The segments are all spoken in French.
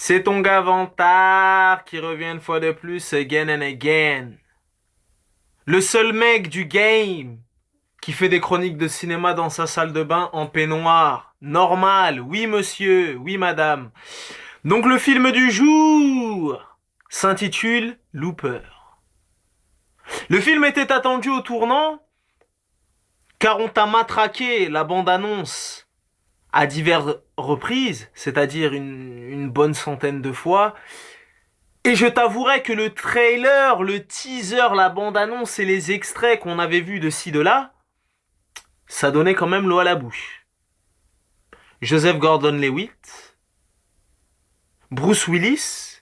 C'est ton gars Vantard qui revient une fois de plus, again and again. Le seul mec du game qui fait des chroniques de cinéma dans sa salle de bain en peignoir. Normal, oui monsieur, oui madame. Donc le film du jour s'intitule Looper. Le film était attendu au tournant car on t'a matraqué la bande-annonce à diverses reprises, c'est-à-dire une bonne centaine de fois. Et je t'avouerai que le trailer, le teaser, la bande-annonce et les extraits qu'on avait vus de ci, de là, ça donnait quand même l'eau à la bouche. Joseph Gordon-Levitt, Bruce Willis,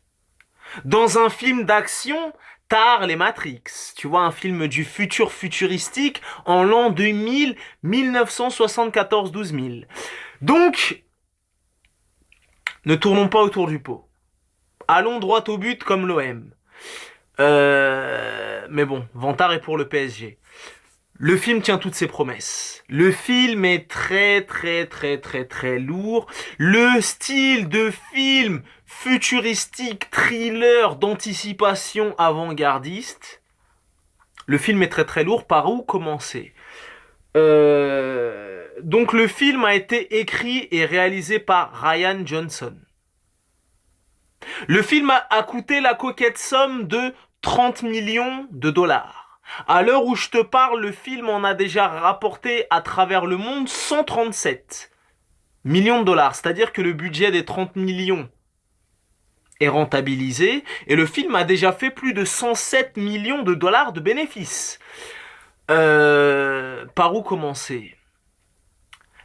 dans un film d'action, tard les Matrix. Tu vois, un film du futur futuristique en l'an 2000, 1974-12000. Donc, ne tournons pas autour du pot. Allons droit au but comme l'OM. Mais bon, Vantard est pour le PSG. Le film tient toutes ses promesses. Le film est très lourd. Le style de film futuristique, thriller, d'anticipation avant-gardiste. Le film est très lourd. Par où commencer? Donc le film a été écrit et réalisé par Ryan Johnson. Le film a coûté la coquette somme de 30 millions de dollars. À l'heure où je te parle, le film en a déjà rapporté à travers le monde 137 millions de dollars. C'est-à-dire que le budget des 30 millions est rentabilisé et le film a déjà fait plus de 107 millions de dollars de bénéfices. Par où commencer?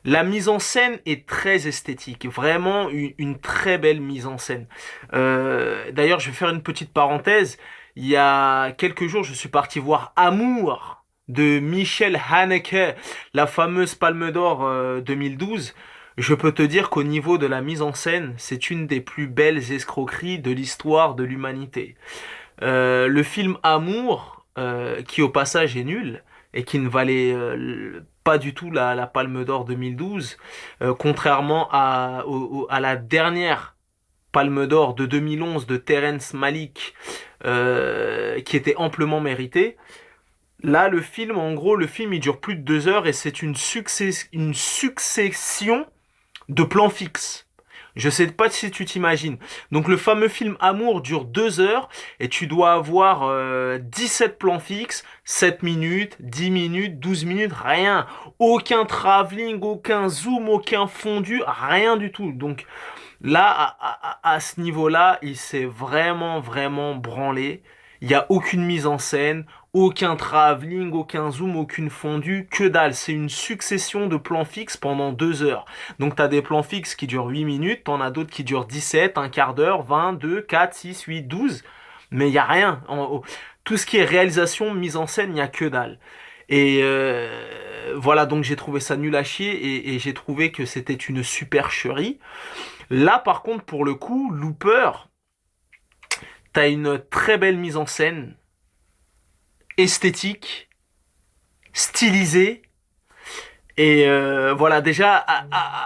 La mise en scène est très esthétique, vraiment une très belle mise en scène. D'ailleurs, je vais faire une petite parenthèse. Il y a quelques jours, je suis parti voir Amour de Michel Haneke, la fameuse Palme d'Or 2012. Je peux te dire qu'au niveau de la mise en scène, c'est une des plus belles escroqueries de l'histoire de l'humanité. Le film Amour, qui au passage est nul, et qui ne valait pas du tout la Palme d'Or 2012, contrairement à la dernière Palme d'Or de 2011 de Terrence Malick, qui était amplement méritée. Là, le film, en gros, le film il dure plus de 2 heures et c'est une succession de plans fixes. Je sais pas si tu t'imagines. Donc le fameux film Amour dure 2 heures et tu dois avoir 17 plans fixes, 7 minutes, 10 minutes, 12 minutes, rien. Aucun travelling, aucun zoom, aucun fondu, rien du tout. Donc là, à ce niveau-là, il s'est vraiment branlé. Il n'y a aucune mise en scène, aucun travelling, aucun zoom, aucune fondue, que dalle. C'est une succession de plans fixes pendant 2 heures. Donc t'as des plans fixes qui durent 8 minutes, t'en as d'autres qui durent 17, un quart d'heure, 20, 2, 4, 6, 8, 12. Mais il n'y a rien. Tout ce qui est réalisation, mise en scène, il n'y a que dalle. Et voilà, donc j'ai trouvé ça nul à chier et j'ai trouvé que c'était une supercherie. Là, par contre, pour le coup, Looper, t'as une très belle mise en scène, esthétique, stylisée. Et voilà, déjà,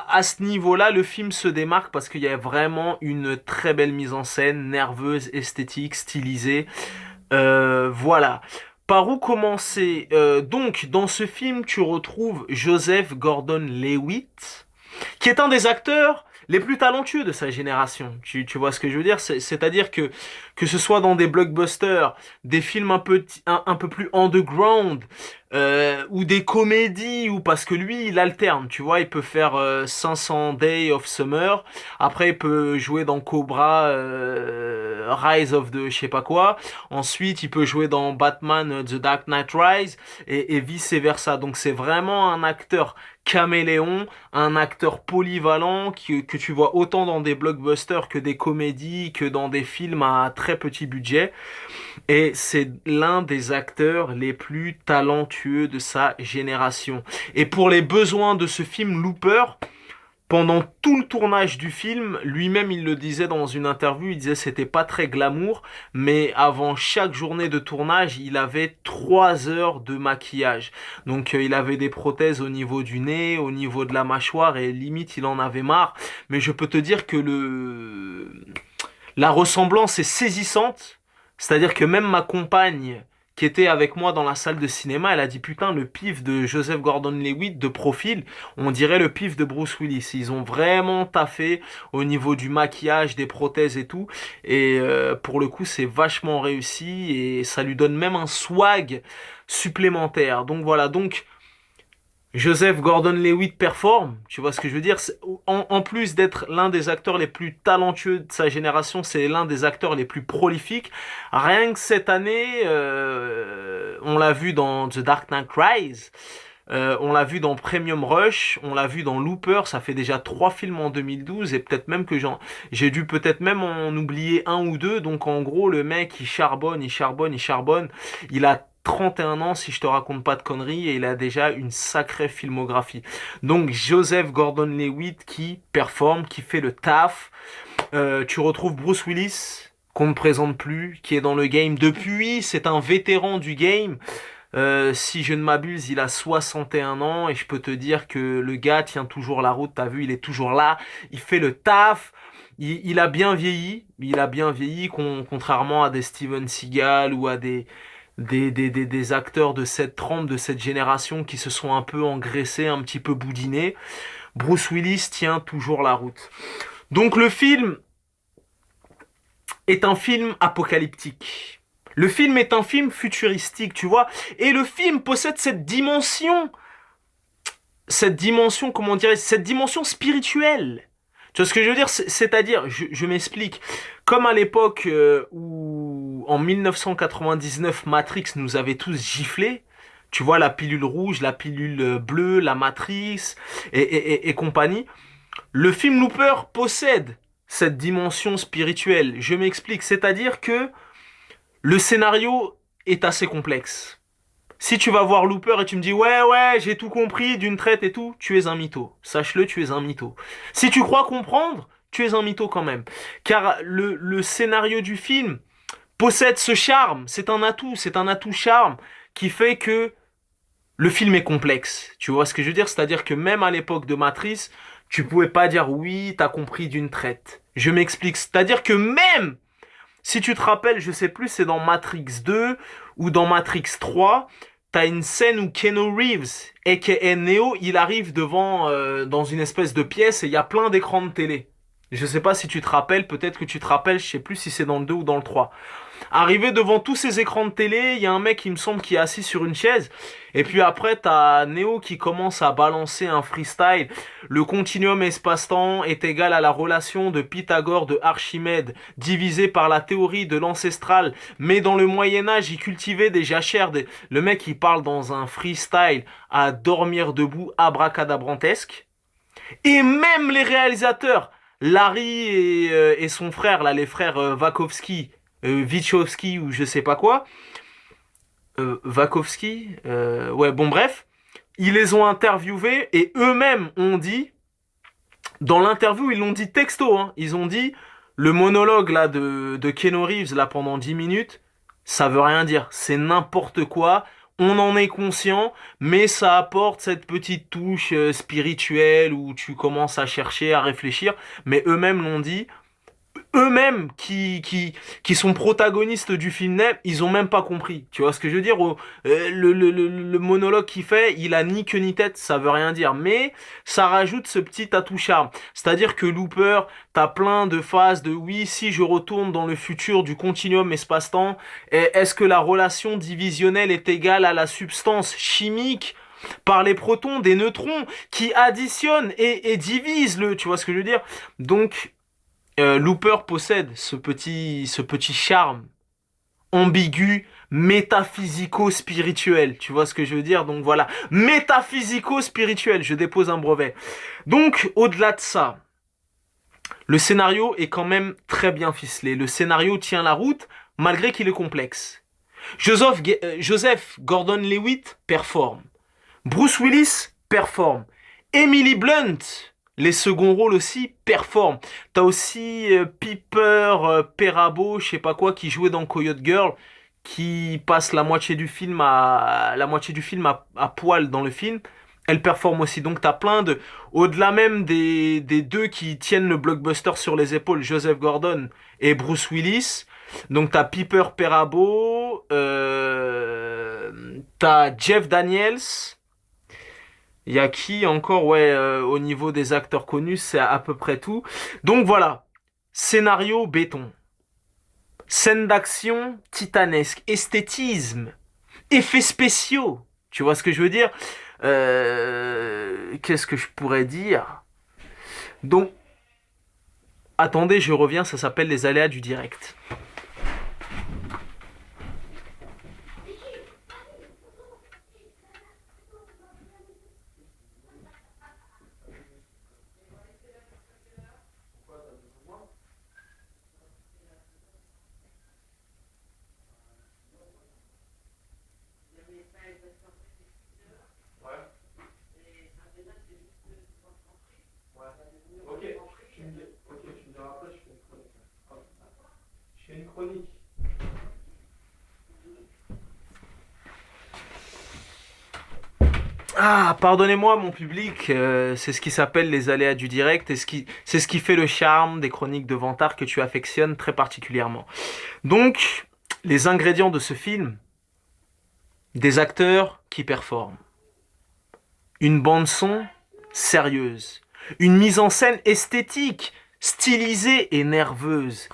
à ce niveau-là, le film se démarque parce qu'il y a vraiment une très belle mise en scène, nerveuse, esthétique, stylisée. Voilà. Par où commencer? Donc, dans ce film, tu retrouves Joseph Gordon-Levitt, qui est un des acteurs les plus talentueux de sa génération. Tu vois ce que je veux dire? C'est-à-dire que ce soit dans des blockbusters, des films un peu plus underground, ou des comédies, ou parce que lui, il alterne, tu vois, il peut faire 500 Days of Summer, après il peut jouer dans Cobra, Rise of the je sais pas quoi, ensuite il peut jouer dans Batman The Dark Knight Rise, et vice versa. Donc c'est vraiment un acteur caméléon, un acteur polyvalent que tu vois autant dans des blockbusters que des comédies, que dans des films à très petit budget. Et c'est l'un des acteurs les plus talentueux de sa génération. Et pour les besoins de ce film Looper, pendant tout le tournage du film, lui-même il le disait dans une interview, il disait c'était pas très glamour, mais avant chaque journée de tournage, il avait 3 heures de maquillage. Donc il avait des prothèses au niveau du nez, au niveau de la mâchoire et limite il en avait marre. Mais je peux te dire que La ressemblance est saisissante. C'est-à-dire que même ma compagne qui était avec moi dans la salle de cinéma, elle a dit putain, le pif de Joseph Gordon-Levitt de profil, on dirait le pif de Bruce Willis. Ils ont vraiment taffé au niveau du maquillage, des prothèses et tout. Et pour le coup, c'est vachement réussi et ça lui donne même un swag supplémentaire. Donc voilà, donc Joseph Gordon-Levitt performe, tu vois ce que je veux dire? En plus d'être l'un des acteurs les plus talentueux de sa génération, c'est l'un des acteurs les plus prolifiques. Rien que cette année, on l'a vu dans The Dark Knight Rises, on l'a vu dans Premium Rush, on l'a vu dans Looper, ça fait déjà 3 films en 2012 et peut-être même que j'ai dû peut-être même en oublier un ou deux. Donc en gros, le mec, il charbonne, il charbonne, il charbonne. Il a 31 ans si je te raconte pas de conneries et il a déjà une sacrée filmographie. Donc Joseph Gordon-Levitt qui performe, qui fait le taf. Tu retrouves Bruce Willis qu'on ne présente plus, qui est dans le game depuis, c'est un vétéran du game. Si je ne m'abuse, il a 61 ans et je peux te dire que le gars tient toujours la route, t'as vu, il est toujours là, il fait le taf. Il a bien vieilli, contrairement à des Steven Seagal ou à des acteurs de cette trempe, de cette génération qui se sont un peu engraissés, un petit peu boudinés. Bruce Willis tient toujours la route. Donc le film est un film apocalyptique. Le film est un film futuristique, tu vois. Et le film possède comment dirais cette dimension spirituelle. Tu vois ce que je veux dire? C'est-à-dire, je m'explique. Comme à l'époque où, en 1999, Matrix nous avait tous giflé, tu vois, la pilule rouge, la pilule bleue, la Matrix et compagnie, le film Looper possède cette dimension spirituelle. Je m'explique. C'est-à-dire que le scénario est assez complexe. Si tu vas voir Looper et tu me dis ouais j'ai tout compris d'une traite et tout, tu es un mytho. Sache-le, tu es un mytho. Si tu crois comprendre, tu es un mytho quand même. Car le scénario du film possède ce charme, c'est un atout charme qui fait que le film est complexe. Tu vois ce que je veux dire? C'est-à-dire que même à l'époque de Matrix, tu pouvais pas dire oui, t'as compris d'une traite. Je m'explique. C'est-à-dire que même si tu te rappelles, je sais plus, c'est dans Matrix 2 ou dans Matrix 3, t'as une scène où Keanu Reeves, aka Neo, il arrive devant, dans une espèce de pièce et il y a plein d'écrans de télé. Je sais pas si tu te rappelles, peut-être que tu te rappelles, je sais plus si c'est dans le 2 ou dans le 3. Arrivé devant tous ces écrans de télé, il y a un mec, il me semble, qui est assis sur une chaise. Et puis après, t'as Neo qui commence à balancer un freestyle. Le continuum espace-temps est égal à la relation de Pythagore de Archimède, divisé par la théorie de l'ancestral. Mais dans le Moyen-Âge, il cultivait des jachères. Le mec, il parle dans un freestyle à dormir debout, abracadabrantesque. Et même les réalisateurs, Larry et son frère, là, les frères Wachowski, Wachowski ou je sais pas quoi, Wachowski, ouais, bon bref, ils les ont interviewés et eux-mêmes ont dit, dans l'interview, ils l'ont dit texto, hein, ils ont dit, le monologue là de Keanu Reeves là pendant 10 minutes, ça veut rien dire, c'est n'importe quoi, on en est conscient, mais ça apporte cette petite touche spirituelle où tu commences à chercher, à réfléchir, mais eux-mêmes l'ont dit, eux-mêmes qui sont protagonistes du film, ils ont même pas compris. Tu vois ce que je veux dire? Le monologue qu'il fait, il a ni queue ni tête, ça veut rien dire. Mais ça rajoute ce petit atout charme. C'est-à-dire que Looper, t'as plein de phases de oui, si je retourne dans le futur du continuum espace-temps, est-ce que la relation divisionnelle est égale à la substance chimique par les protons des neutrons qui additionnent et divisent tu vois ce que je veux dire? Donc, Looper possède ce petit charme ambigu, métaphysico-spirituel. Tu vois ce que je veux dire? Donc voilà, métaphysico-spirituel, je dépose un brevet. Donc, au-delà de ça, le scénario est quand même très bien ficelé. Le scénario tient la route, malgré qu'il est complexe. Joseph Gordon-Levitt performe. Bruce Willis performe. Emily Blunt, les seconds rôles aussi performent. T'as aussi Piper Perabo, je sais pas quoi, qui jouait dans Coyote Girl, qui passe la moitié du film à poil dans le film. Elle performe aussi. Donc t'as plein de... Au-delà même des deux qui tiennent le blockbuster sur les épaules, Joseph Gordon et Bruce Willis. Donc t'as Piper Perabo, t'as Jeff Daniels. Il y a qui encore? Ouais, au niveau des acteurs connus, c'est à peu près tout. Donc voilà. Scénario béton. Scène d'action titanesque. Esthétisme. Effets spéciaux. Tu vois ce que je veux dire? Qu'est-ce que je pourrais dire? Donc, attendez, je reviens, ça s'appelle les aléas du direct. Je fais une chronique. Ah, pardonnez-moi mon public, c'est ce qui s'appelle les aléas du direct et c'est ce qui fait le charme des chroniques de Vantard que tu affectionnes très particulièrement. Donc, les ingrédients de ce film, des acteurs qui performent, une bande son sérieuse, une mise en scène esthétique, stylisée et nerveuse,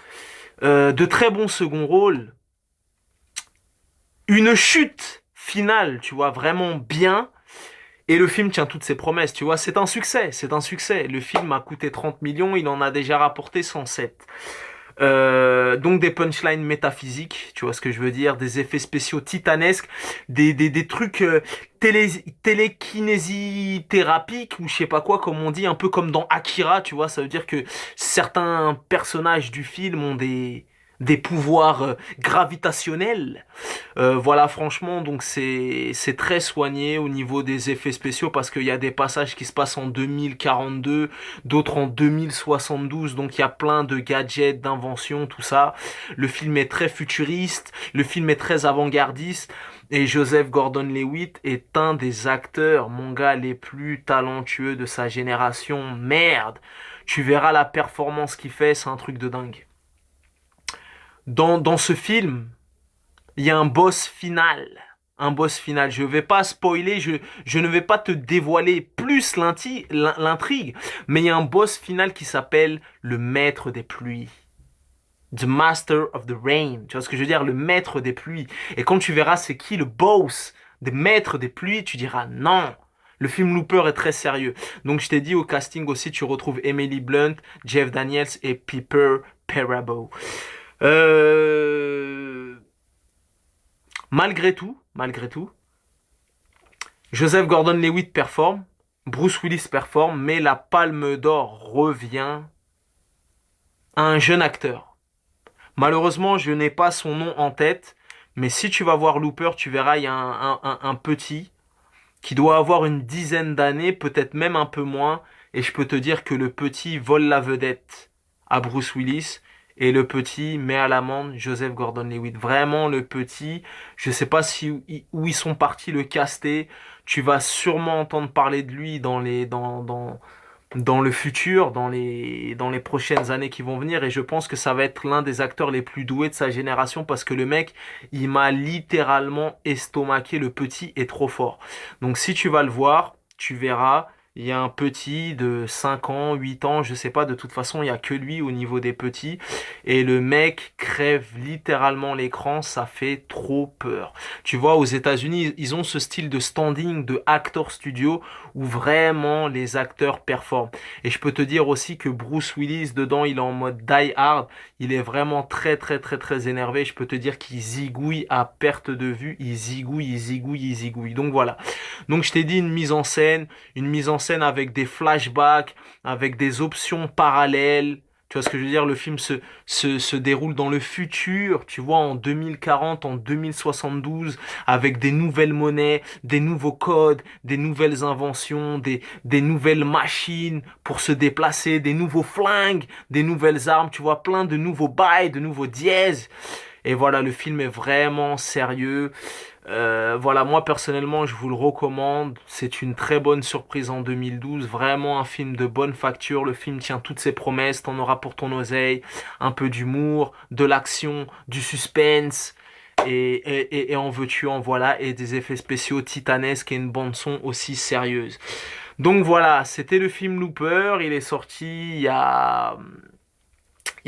de très bons second rôles, une chute finale, tu vois, vraiment bien. Et le film tient toutes ses promesses, tu vois, c'est un succès, c'est un succès. Le film a coûté 30 millions, il en a déjà rapporté 107. Donc des punchlines métaphysiques, tu vois ce que je veux dire, des effets spéciaux titanesques, des trucs télékinésithérapiques ou je sais pas quoi, comme on dit, un peu comme dans Akira, tu vois, ça veut dire que certains personnages du film ont des pouvoirs gravitationnels. Voilà, franchement, donc c'est très soigné au niveau des effets spéciaux parce qu'il y a des passages qui se passent en 2042, d'autres en 2072, donc il y a plein de gadgets, d'inventions, tout ça. Le film est très futuriste, le film est très avant-gardiste et Joseph Gordon-Levitt est un des acteurs, mon gars, les plus talentueux de sa génération. Merde, tu verras la performance qu'il fait, c'est un truc de dingue. Dans ce film, il y a un boss final. Un boss final. Je ne vais pas spoiler, je ne vais pas te dévoiler plus l'intrigue, mais il y a un boss final qui s'appelle le maître des pluies. The Master of the Rain. Tu vois ce que je veux dire? Le maître des pluies. Et quand tu verras c'est qui le boss des maîtres des pluies, tu diras non. Le film Looper est très sérieux. Donc je t'ai dit au casting aussi, tu retrouves Emily Blunt, Jeff Daniels et Piper Perabo. Euh... malgré tout, Joseph Gordon-Levitt performe, Bruce Willis performe, mais la Palme d'Or revient à un jeune acteur. Malheureusement, je n'ai pas son nom en tête, mais si tu vas voir Looper, tu verras, il y a un petit qui doit avoir une dizaine d'années, peut-être même un peu moins, et je peux te dire que le petit vole la vedette à Bruce Willis, et le petit met à l'amende Joseph Gordon-Levitt. Vraiment, le petit, je sais pas où ils sont partis le caster. Tu vas sûrement entendre parler de lui dans le futur, dans les prochaines années qui vont venir. Et je pense que ça va être l'un des acteurs les plus doués de sa génération parce que le mec, il m'a littéralement estomaqué. Le petit est trop fort. Donc si tu vas le voir, tu verras. Il y a un petit de 5 ans, 8 ans, je sais pas, de toute façon, il y a que lui au niveau des petits. Et le mec crève littéralement l'écran, ça fait trop peur. Tu vois, aux États-Unis, ils ont ce style de standing, de actor studio, où vraiment les acteurs performent. Et je peux te dire aussi que Bruce Willis, dedans, il est en mode die hard. Il est vraiment très, très, très, très énervé. Je peux te dire qu'il zigouille à perte de vue. Il zigouille, il zigouille, il zigouille. Donc voilà. Donc je t'ai dit une mise en scène avec des flashbacks, avec des options parallèles. Tu vois ce que je veux dire? Le film se déroule dans le futur, tu vois, en 2040, en 2072, avec des nouvelles monnaies, des nouveaux codes, des nouvelles inventions, des nouvelles machines pour se déplacer, des nouveaux flingues, des nouvelles armes, tu vois, plein de nouveaux bails, de nouveaux dièses. Et voilà, le film est vraiment sérieux. Voilà, moi personnellement, je vous le recommande. C'est une très bonne surprise en 2012. Vraiment un film de bonne facture. Le film tient toutes ses promesses. T'en auras pour ton oseille. Un peu d'humour, de l'action, du suspense. Et en veux-tu, en voilà. Et des effets spéciaux titanesques et une bande-son aussi sérieuse. Donc voilà, c'était le film Looper. Il est sorti il y a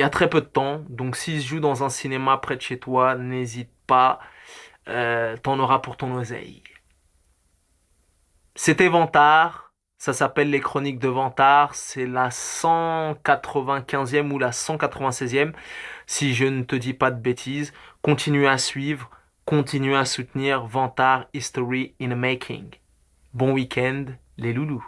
très peu de temps. Donc s'il se joue dans un cinéma près de chez toi, n'hésite pas. T'en auras pour ton oseille. C'était Vantard. Ça s'appelle Les Chroniques de Vantard. C'est la 195e ou la 196e, si je ne te dis pas de bêtises. Continue à suivre, continue à soutenir Vantard History in a Making. Bon week-end, les loulous.